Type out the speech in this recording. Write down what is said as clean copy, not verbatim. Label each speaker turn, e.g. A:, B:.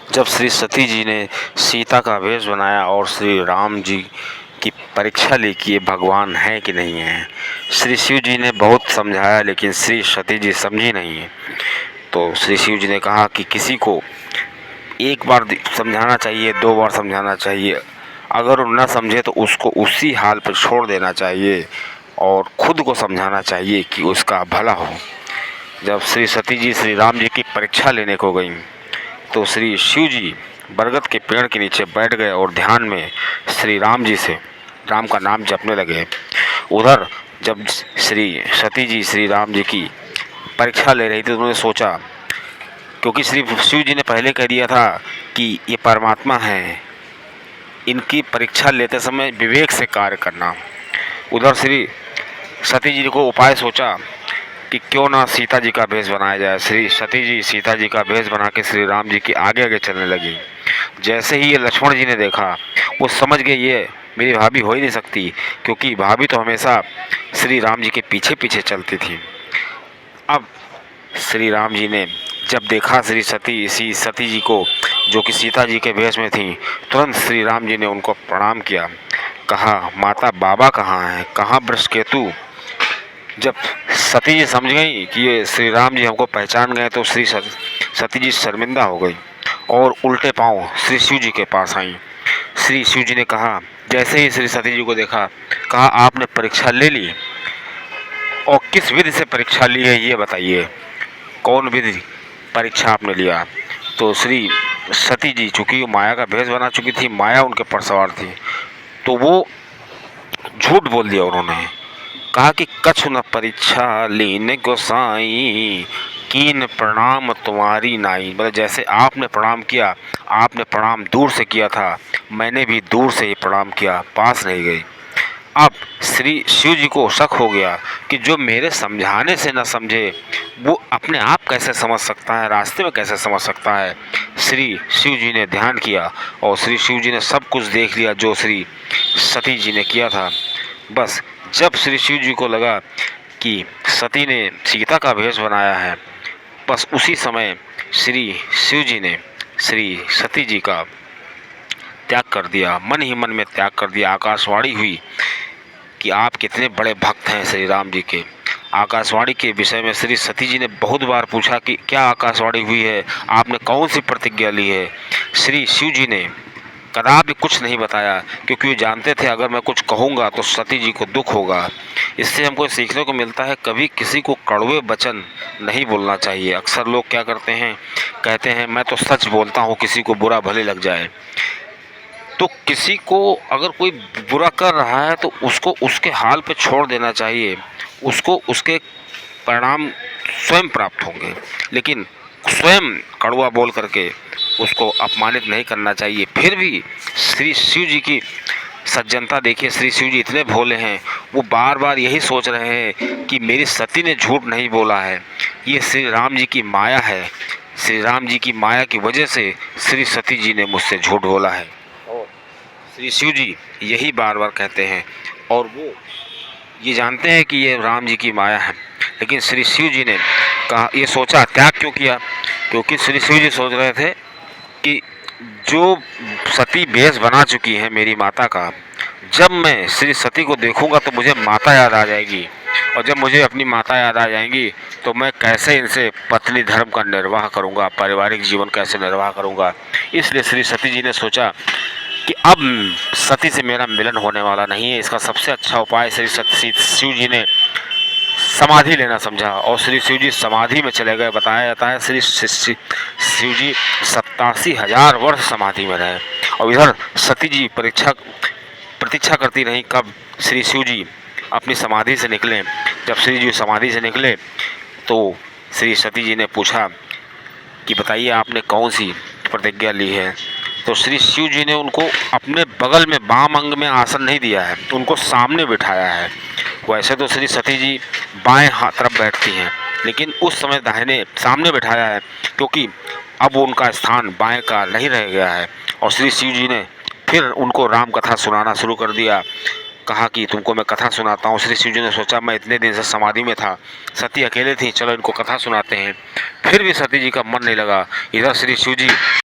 A: जब श्री सती जी ने सीता का वेश बनाया और श्री राम जी की परीक्षा ली कि ये भगवान हैं कि नहीं हैं। श्री शिव जी ने बहुत समझाया लेकिन श्री सती जी समझी नहीं। तो श्री शिव जी ने कहा कि किसी को एक बार समझाना चाहिए, 2 बार समझाना चाहिए, अगर वो न समझे तो उसको उसी हाल पर छोड़ देना चाहिए और खुद को समझाना चाहिए कि उसका भला हो। जब श्री सती जी श्री राम जी की परीक्षा लेने को गईं तो श्री शिव जी बरगद के पेड़ के नीचे बैठ गए और ध्यान में श्री राम जी से राम का नाम जपने लगे। उधर जब श्री सती जी श्री राम जी की परीक्षा ले रही थी तो उन्होंने सोचा, क्योंकि श्री शिव जी ने पहले कह दिया था कि ये परमात्मा हैं, इनकी परीक्षा लेते समय विवेक से कार्य करना। उधर श्री सती जी को उपाय सोचा कि क्यों ना सीता जी का भेष बनाया जाए। श्री सती जी सीता जी का भेष बना के श्री राम जी के आगे आगे चलने लगी। जैसे ही ये लक्ष्मण जी ने देखा, वो समझ गए ये मेरी भाभी हो ही नहीं सकती, क्योंकि भाभी तो हमेशा श्री राम जी के पीछे पीछे चलती थी। अब श्री राम जी ने जब देखा श्री सती जी को जो कि सीता जी के भेष में थी, तुरंत श्री राम जी ने उनको प्रणाम किया। कहा, माता बाबा कहाँ हैं, कहाँ वृषकेतु। जब सती जी समझ गई कि ये श्री राम जी हमको पहचान गए तो श्री सती जी शर्मिंदा हो गई और उल्टे पांव श्री शिव जी के पास आई। श्री शिव जी ने कहा, जैसे ही श्री सती जी को देखा, कहा आपने परीक्षा ले ली और किस विधि से परीक्षा ली है ये बताइए, कौन विधि परीक्षा आपने लिया। तो श्री सती जी चूँकि माया का भेष बना चुकी थी, माया उनके पर सवार थी, तो वो झूठ बोल दिया। उन्होंने कहा कि कछु न परीक्षा लीन गोसाई, कीन प्रणाम तुम्हारी नाई। मतलब जैसे आपने प्रणाम किया, आपने प्रणाम दूर से किया था, मैंने भी दूर से ही प्रणाम किया, पास नहीं गई। अब श्री शिव जी को शक हो गया कि जो मेरे समझाने से न समझे वो अपने आप कैसे समझ सकता है, रास्ते में कैसे समझ सकता है। श्री शिव जी ने ध्यान किया और श्री शिव जी ने सब कुछ देख लिया जो श्री सती जी ने किया था। बस जब श्री शिव जी को लगा कि सती ने सीता का भेष बनाया है, बस उसी समय श्री शिव जी ने श्री सती जी का त्याग कर दिया, मन ही मन में त्याग कर दिया। आकाशवाणी हुई कि आप कितने बड़े भक्त हैं श्री राम जी के। आकाशवाणी के विषय में श्री सती जी ने बहुत बार पूछा कि क्या आकाशवाणी हुई है, आपने कौन सी प्रतिज्ञा ली है। श्री शिव जी ने कदापि कुछ नहीं बताया, क्योंकि वो जानते थे अगर मैं कुछ कहूँगा तो सती जी को दुख होगा। इससे हमको सीखने को मिलता है कभी किसी को कड़वे वचन नहीं बोलना चाहिए। अक्सर लोग क्या करते हैं, कहते हैं मैं तो सच बोलता हूँ, किसी को बुरा भले लग जाए। तो किसी को अगर कोई बुरा कर रहा है तो उसको उसके हाल पे छोड़ देना चाहिए, उसको उसके परिणाम स्वयं प्राप्त होंगे, लेकिन स्वयं कड़वा बोल करके उसको अपमानित नहीं करना चाहिए। फिर भी श्री शिव जी की सज्जनता देखिए, श्री शिव जी इतने भोले हैं, वो बार बार यही सोच रहे हैं कि मेरी सती ने झूठ नहीं बोला है, ये श्री राम जी की माया है, श्री राम जी की माया की वजह से श्री सती जी ने मुझसे झूठ बोला है। और श्री शिव जी यही बार बार कहते हैं और वो ये जानते हैं कि ये राम जी की माया है, लेकिन श्री शिव जी ने कहा, ये सोचा त्याग क्यों किया, क्योंकि श्री शिव जी सोच रहे थे कि जो सती भेष बना चुकी है मेरी माता का, जब मैं श्री सती को देखूंगा तो मुझे माता याद आ जाएगी, और जब मुझे अपनी माता याद आ जाएंगी तो मैं कैसे इनसे पत्नी धर्म का निर्वाह करूंगा, पारिवारिक जीवन कैसे निर्वाह करूंगा। इसलिए श्री सती जी ने सोचा कि अब सती से मेरा मिलन होने वाला नहीं है, इसका सबसे अच्छा उपाय श्री शिव जी ने समाधि लेना समझा और श्री शिव जी समाधि में चले गए। बताया जाता है श्री शिव जी 87,000 वर्ष समाधि में रहे और इधर सती जी प्रतीक्षा करती रहीं कब श्री शिव जी अपनी समाधि से निकले। जब श्री जी समाधि से निकले तो श्री सती जी ने पूछा कि बताइए आपने कौन सी प्रतिज्ञा ली है। तो श्री शिव जी ने उनको अपने बगल में बाम अंग में आसन नहीं दिया है, उनको सामने बिठाया है। वैसे तो श्री सती जी बाएं हाथ तरफ बैठती हैं, लेकिन उस समय दाहिने सामने बिठाया है, क्योंकि अब उनका स्थान बाएं का नहीं रह गया है। और श्री शिव जी ने फिर उनको राम कथा सुनाना शुरू कर दिया। कहा कि तुमको मैं कथा सुनाता हूँ। श्री शिव जी ने सोचा मैं इतने दिन से समाधि में था, सती अकेले थी, चलो इनको कथा सुनाते हैं। फिर भी सती जी का मन नहीं लगा। इधर श्री शिव जी